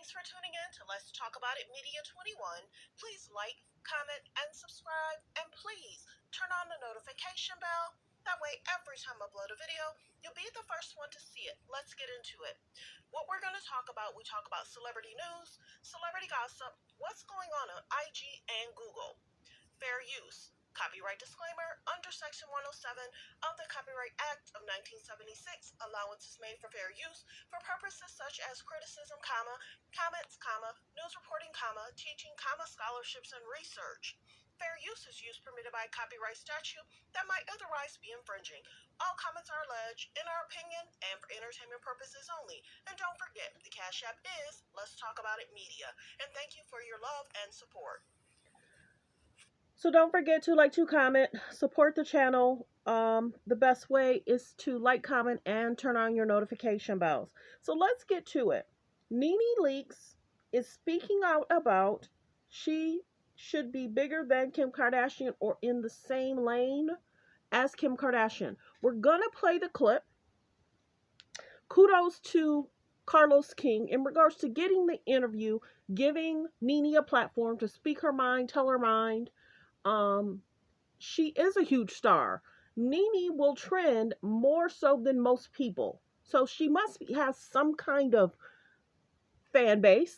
Thanks for tuning in to Let's Talk About It Media 21. Please like, comment, and subscribe. And please turn on the notification bell. That way, every time I upload a video, you'll be the first one to see it. Let's get into it. What we're going to talk about, we talk about celebrity news, celebrity gossip, what's going on IG and Google. Fair use. Copyright disclaimer, under Section 107 of the Copyright Act of 1976, allowance is made for fair use for purposes such as criticism, comments, news reporting, teaching, scholarships, and research. Fair use is use permitted by copyright statute that might otherwise be infringing. All comments are alleged, in our opinion, and for entertainment purposes only. And don't forget, the Cash App is Let's Talk About It Media. And thank you for your love and support. So don't forget to like, to comment, support the channel. The best way is to like, comment, and turn on your notification bells. So let's get to it. Nene Leakes is speaking out about she should be bigger than Kim Kardashian or in the same lane as Kim Kardashian. We're going to play the clip. Kudos to Carlos King in regards to getting the interview, giving Nene a platform to speak her mind, tell her mind. She is a huge star. Nene will trend more so than most people. So she must have some kind of fan base.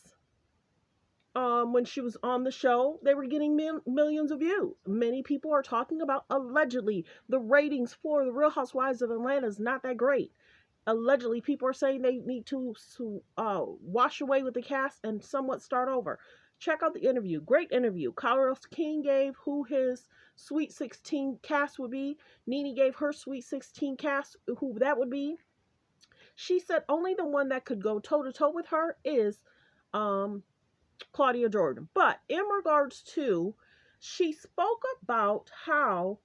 When she was on the show, they were getting millions of views. Many people are talking about, allegedly, the ratings for The Real Housewives of Atlanta is not that great. Allegedly, people are saying they need to wash away with the cast and somewhat start over. Check out the interview. Great interview. Carlos King gave who his Sweet 16 cast would be. Nene gave her Sweet 16 cast, who that would be. She said only the one that could go toe-to-toe with her is Claudia Jordan. But in regards to, she spoke about how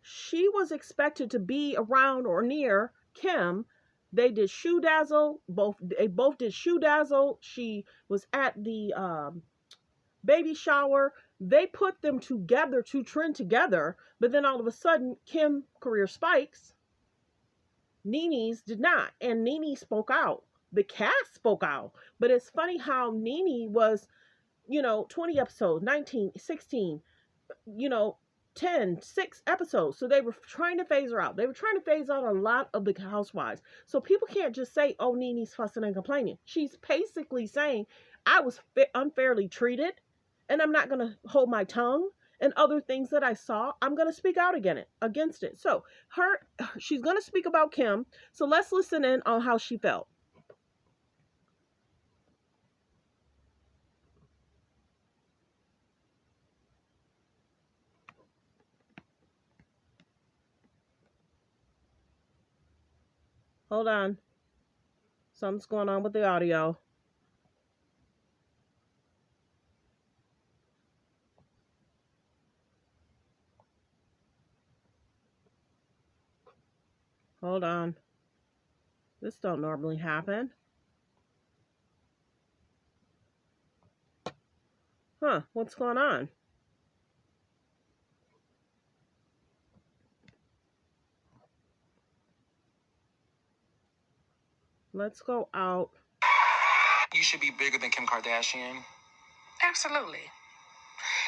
she was expected to be around or near Kim. They did Shoe Dazzle. They both did Shoe Dazzle. She was at the baby shower. They put them together to trend together. But then all of a sudden, Kim's career spikes. Nene's did not. And Nene spoke out. The cast spoke out. But it's funny how Nene was, 20 episodes, 19, 16, 10, 6 episodes. So they were trying to phase her out. They were trying to phase out a lot of the housewives. So people can't just say, oh, Nene's fussing and complaining. She's basically saying, I was unfairly treated, and I'm not going to hold my tongue. And other things that I saw, I'm going to speak out against it. So she's going to speak about Kim. So let's listen in on how she felt. Hold on. Something's going on with the audio. Hold on. This don't normally happen. Huh, what's going on? Let's go out. You should be bigger than Kim Kardashian. Absolutely.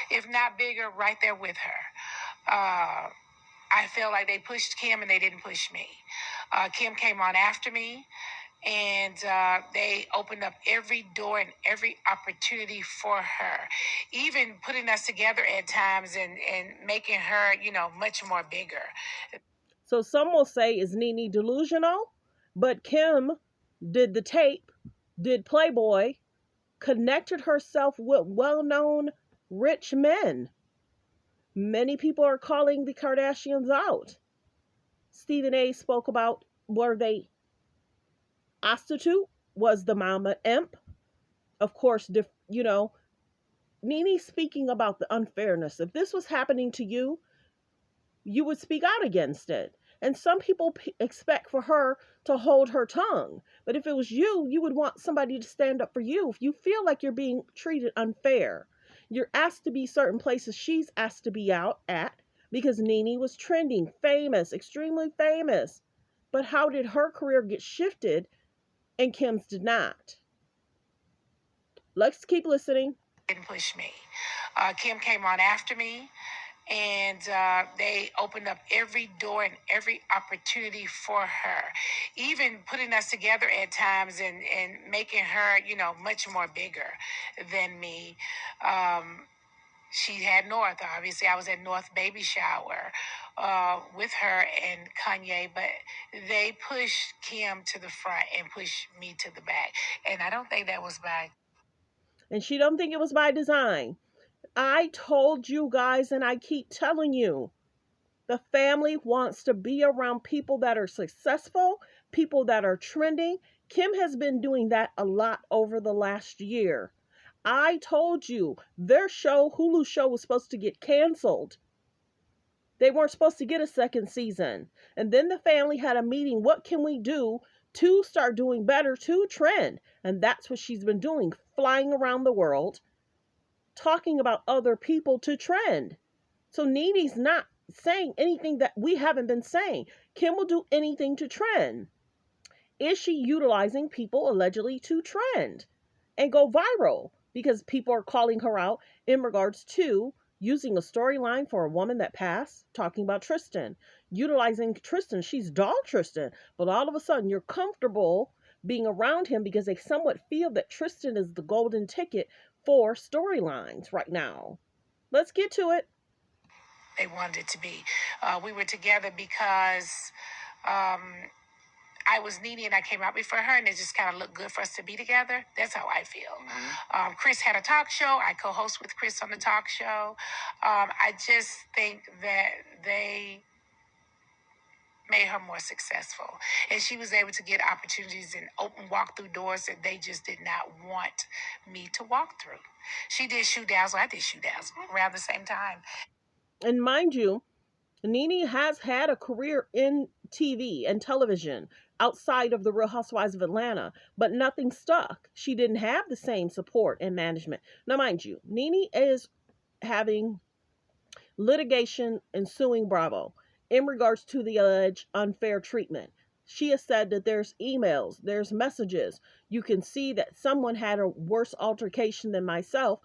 If not bigger, right there with her. I feel like they pushed Kim and they didn't push me. Kim came on after me, and they opened up every door and every opportunity for her, even putting us together at times and making her, much more bigger. So some will say, is Nene delusional? But Kim did the tape, did Playboy, connected herself with well-known rich men. Many people are calling the Kardashians out. Stephen A. spoke about, were they prostitute? Was the mama imp? Of course, Nene speaking about the unfairness. If this was happening to you, you would speak out against it. And some people expect for her to hold her tongue. But if it was you, you would want somebody to stand up for you. If you feel like you're being treated unfair, you're asked to be certain places she's asked to be out at, because Nene was trending, famous, extremely famous. But how did her career get shifted and Kim's did not? Let's keep listening. Didn't push me. Kim came on after me, and they opened up every door and every opportunity for her, even putting us together at times and making her, much more bigger than me. She had North, obviously. I was at North baby shower with her and Kanye, but they pushed Kim to the front and pushed me to the back. And I don't think that was by. And she don't think it was by design. I told you guys, and I keep telling you, the family wants to be around people that are successful, people that are trending. Kim has been doing that a lot over the last year. I told you their show, Hulu show, was supposed to get canceled. They weren't supposed to get a second season. And then the family had a meeting. What can we do to start doing better to trend? And that's what she's been doing, flying around the world, talking about other people to trend. So Nene's not saying anything that we haven't been saying. Kim will do anything to trend. Is she utilizing people allegedly to trend and go viral? Because people are calling her out in regards to using a storyline for a woman that passed, talking about Tristan, utilizing Tristan. She's dog Tristan, but all of a sudden you're comfortable being around him because they somewhat feel that Tristan is the golden ticket for storylines right now. Let's get to it. They wanted it to be. We were together because I was Nene and I came out before her, and it just kind of looked good for us to be together. That's how I feel. Mm-hmm. Chris had a talk show. I co-host with Chris on the talk show. I just think that they made her more successful, and she was able to get opportunities and walk through doors that they just did not want me to walk through. She did Shoe Dazzle. I did Shoe Dazzle around the same time. And mind you, Nene has had a career in TV and television outside of the Real Housewives of Atlanta, but nothing stuck. She didn't have the same support and management. Now, mind you, Nene is having litigation and suing Bravo in regards to the alleged unfair treatment. She has said that there's emails, there's messages. You can see that someone had a worse altercation than myself,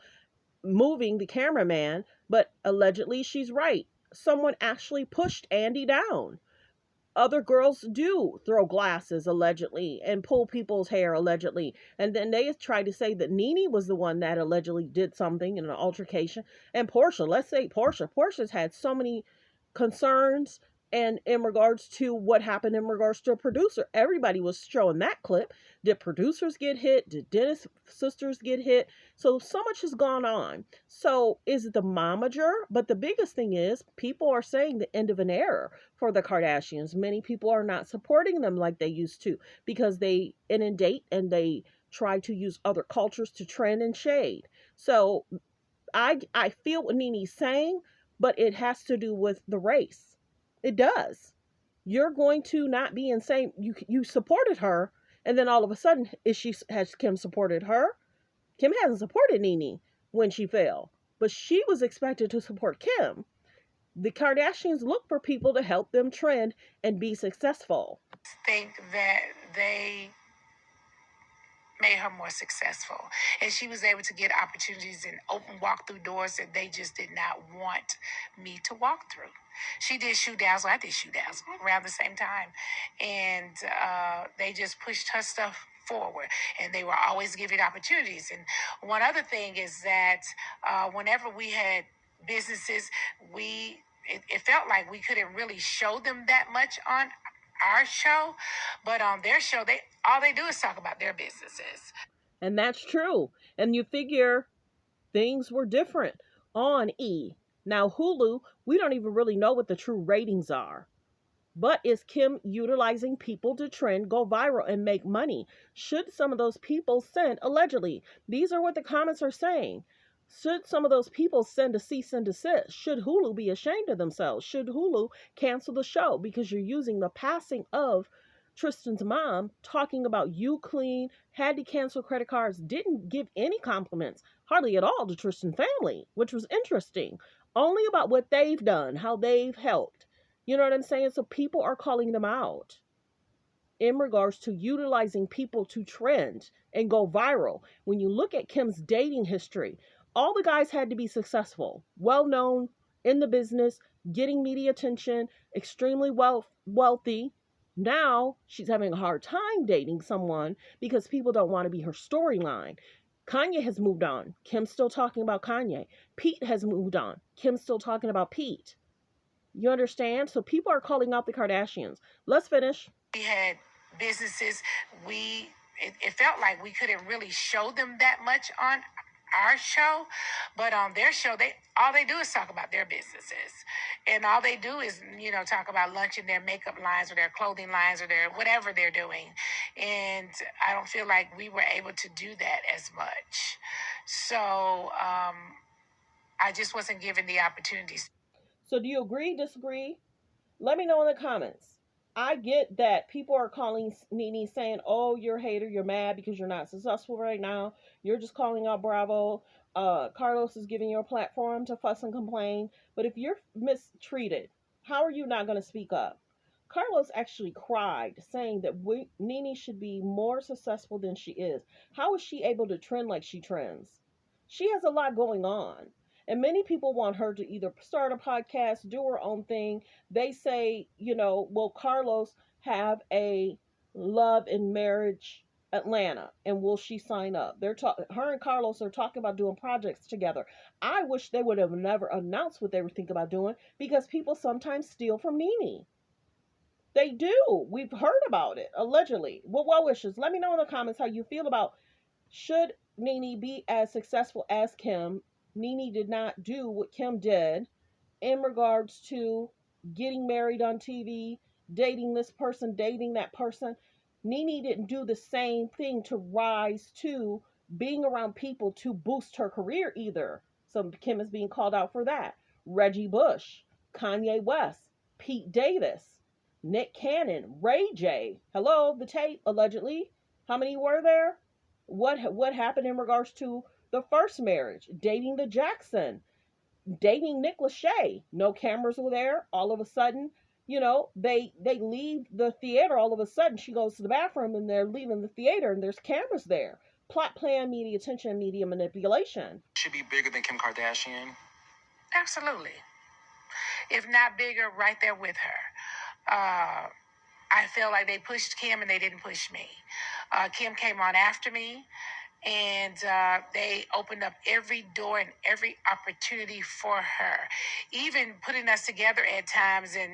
moving the cameraman, but allegedly she's right. Someone actually pushed Andy down. Other girls do throw glasses allegedly and pull people's hair allegedly. And then they try to say that Nene was the one that allegedly did something in an altercation. And Portia, let's say Portia's had so many concerns and in regards to what happened in regards to a producer. Everybody was showing that clip. Did producers get hit? Did Dennis sisters get hit? So much has gone on. So is it the momager? But the biggest thing is people are saying the end of an era for the Kardashians. Many people are not supporting them like they used to because they inundate and they try to use other cultures to trend and shade. So I feel what Nene's saying, but it has to do with the race. It does. You're going to not be insane. You supported her, and then all of a sudden, has Kim supported her? Kim hasn't supported Nene when she fell, but she was expected to support Kim. The Kardashians look for people to help them trend and be successful. Think that they made her more successful, and she was able to get opportunities and walk through doors that they just did not want me to walk through. She did Shoe Dazzle. I did Shoe Dazzle around the same time, and they just pushed her stuff forward, and they were always giving opportunities. And one other thing is that whenever we had businesses, it felt like we couldn't really show them that much on our show, but on their show, all they do is talk about their businesses. And that's true. And you figure things were different on E. Now Hulu, we don't even really know what the true ratings are. But is Kim utilizing people to trend, go viral, and make money? Should some of those people send, allegedly, these are what the comments are saying. Should some of those people send a cease and desist? Should Hulu be ashamed of themselves? Should Hulu cancel the show because you're using the passing of Tristan's mom, talking about you clean, had to cancel credit cards, didn't give any compliments, hardly at all, to Tristan family, which was interesting. Only about what they've done, how they've helped. You know what I'm saying? So people are calling them out. in regards to utilizing people to trend and go viral. When you look at Kim's dating history, all the guys had to be successful, well known in the business, getting media attention, extremely wealthy. Now she's having a hard time dating someone because people don't want to be her storyline. Kanye has moved on. Kim's still talking about Kanye. Pete has moved on. Kim's still talking about Pete. You understand? So people are calling out the Kardashians. Let's finish. We had businesses. It felt like we couldn't really show them that much on our show, but on their show, they all they do is talk about their businesses, and all they do is talk about lunch and their makeup lines or their clothing lines or their whatever they're doing, and I don't feel like we were able to do that as much. So I just wasn't given the opportunities. So do you agree, disagree? Let me know in the comments. I get that people are calling Nene saying, oh, you're a hater, you're mad because you're not successful right now. You're just calling out Bravo. Carlos is giving you a platform to fuss and complain. But if you're mistreated, how are you not going to speak up? Carlos actually cried, saying that Nene should be more successful than she is. How is she able to trend like she trends? She has a lot going on. And many people want her to either start a podcast, do her own thing. They say, will Carlos have a love and marriage Atlanta, and will she sign up? Her and Carlos are talking about doing projects together. I wish they would have never announced what they were thinking about doing, because people sometimes steal from Nene. They do. We've heard about it, allegedly. Well wishes. Let me know in the comments how you feel about, should Nene be as successful as Kim? Nene did not do what Kim did in regards to getting married on TV, dating this person, dating that person. Nene didn't do the same thing to rise to being around people to boost her career either. So Kim is being called out for that. Reggie Bush, Kanye West, Pete Davis, Nick Cannon, Ray J. Hello, the tape, allegedly. How many were there? What happened in regards to the first marriage? Dating the Jackson, dating Nick Lachey. No cameras were there. All of a sudden, they leave the theater. All of a sudden, she goes to the bathroom and they're leaving the theater and there's cameras there. Plot plan, media attention, media manipulation. Should be bigger than Kim Kardashian. Absolutely. If not bigger, right there with her. I feel like they pushed Kim and they didn't push me. Kim came on after me, and they opened up every door and every opportunity for her, even putting us together at times and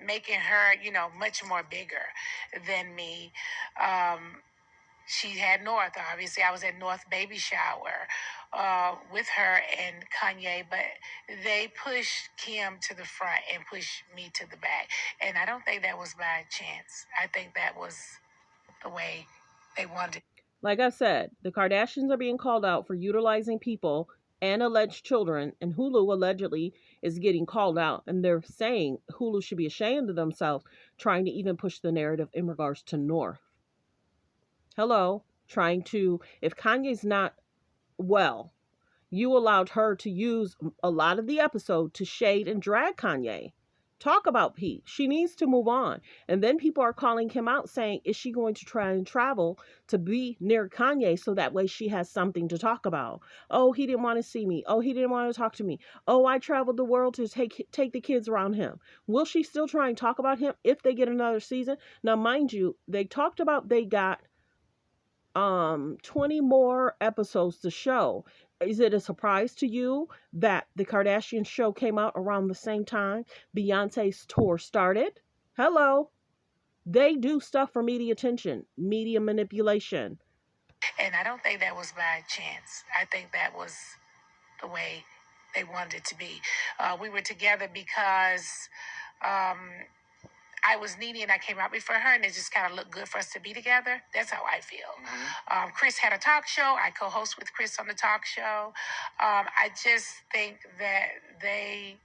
making her, much more bigger than me. She had North, obviously. I was at North baby shower with her and Kanye, but they pushed Kim to the front and pushed me to the back. And I don't think that was by chance. I think that was the way they wanted it. Like I said, the Kardashians are being called out for utilizing people and alleged children, and Hulu allegedly is getting called out, and they're saying Hulu should be ashamed of themselves trying to even push the narrative in regards to North. Hello, if Kanye's not well, you allowed her to use a lot of the episode to shade and drag Kanye. Talk about Pete. She needs to move on. And then people are calling him out saying, is she going to try and travel to be near Kanye so that way she has something to talk about? Oh, he didn't want to see me. Oh, he didn't want to talk to me. Oh, I traveled the world to take the kids around him. Will she still try and talk about him if they get another season? Now, mind you, they talked about they got 20 more episodes to show. Is it a surprise to you that the Kardashian show came out around the same time Beyonce's tour started? Hello. They do stuff for media attention, media manipulation. And I don't think that was by chance. I think that was the way they wanted it to be. We were together because I was Nene and I came out before her, and it just kind of looked good for us to be together. That's how I feel. Mm-hmm. Chris had a talk show. I co-host with Chris on the talk show. I just think that they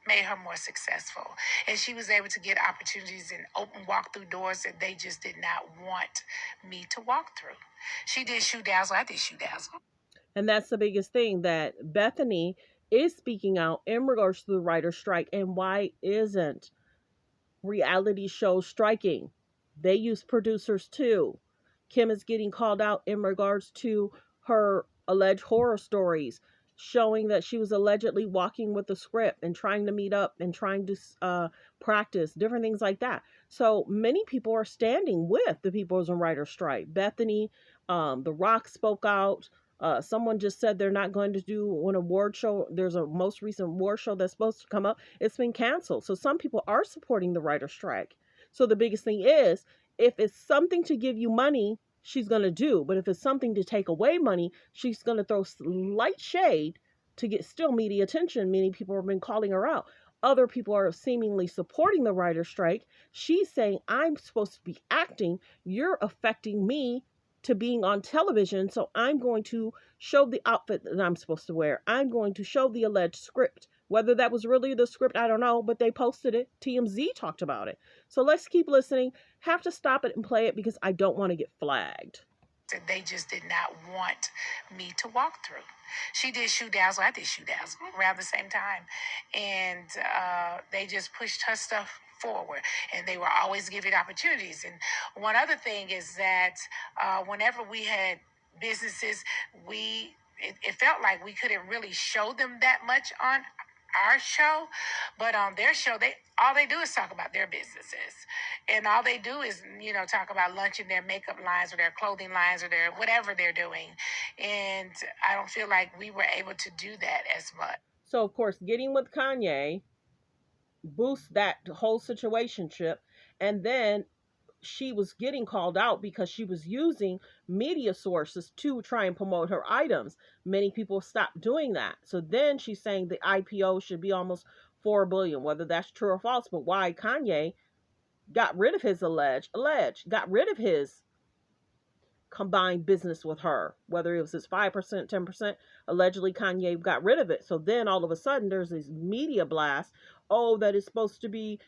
made her more successful, and she was able to get opportunities and walk through doors that they just did not want me to walk through. She did Shoe Dazzle. I did Shoe Dazzle. And that's the biggest thing, that Bethany is speaking out in regards to the writer's strike, and why isn't reality shows striking? They use producers too. Kim is getting called out in regards to her alleged horror stories, showing that she was allegedly walking with the script and trying to meet up and trying to practice different things like that. So many people are standing with the People's and Writers Strike. Bethany, The Rock spoke out. Someone just said they're not going to do an award show. There's a most recent award show that's supposed to come up. It's been canceled. So some people are supporting the writer's strike. So the biggest thing is, if it's something to give you money, she's going to do. But if it's something to take away money, she's going to throw slight shade to get still media attention. Many people have been calling her out. Other people are seemingly supporting the writer's strike. She's saying, I'm supposed to be acting. You're affecting me to being on television. So I'm going to show the outfit that I'm supposed to wear. I'm going to show the alleged script. Whether that was really the script, I don't know, but they posted it. TMZ talked about it. So let's keep listening. Have to stop it and play it because I don't want to get flagged. That they just did not want me to walk through. She did Shoe Dazzle, I did Shoe Dazzle around the same time. And they just pushed her stuff forward. And they were always giving opportunities. And one other thing is that whenever we had businesses, it felt like we couldn't really show them that much on our show, but on their show, all they do is talk about their businesses, and all they do is talk about lunch and their makeup lines or their clothing lines or their whatever they're doing, and I don't feel like we were able to do that as much. So of course, getting with Kanye boosts that whole situationship, and then she was getting called out because she was using media sources to try and promote her items. Many people stopped doing that. So then she's saying the IPO should be almost $4 billion, whether that's true or false. But why Kanye got rid of his got rid of his combined business with her, whether it was his 5%, 10%, allegedly Kanye got rid of it. So then all of a sudden there's this media blast. Oh, that is supposed to be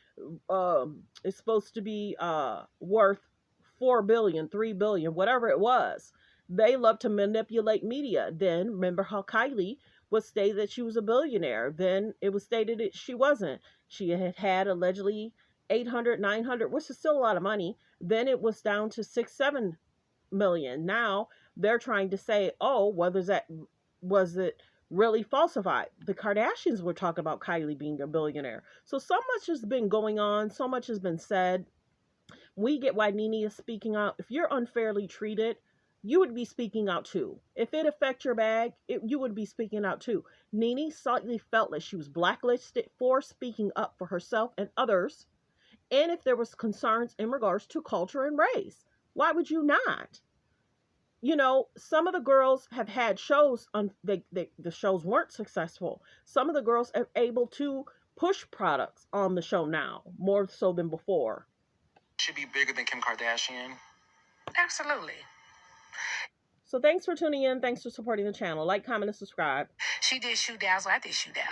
worth 4 billion, 3 billion, whatever it was. They love to manipulate media. Then remember how Kylie was stated that she was a billionaire. Then it was stated that she wasn't. She had allegedly 800, 900, which is still a lot of money. Then it was down to 6, 7 million. Now they're trying to say, oh, was it really falsified? The Kardashians were talking about Kylie being a billionaire. So much has been going on. So much has been said. We get why Nene is speaking out. If you're unfairly treated, you would be speaking out too. If it affects your bag, you would be speaking out too. Nene slightly felt like she was blacklisted for speaking up for herself and others. And if there was concerns in regards to culture and race, why would you not? Some of the girls have had shows the shows weren't successful. Some of the girls are able to push products on the show now, more so than before. Should be bigger than Kim Kardashian. Absolutely. So thanks for tuning in. Thanks for supporting the channel. Like, comment, and subscribe. She did Shoe Dazzle, I did Shoe Dazzle.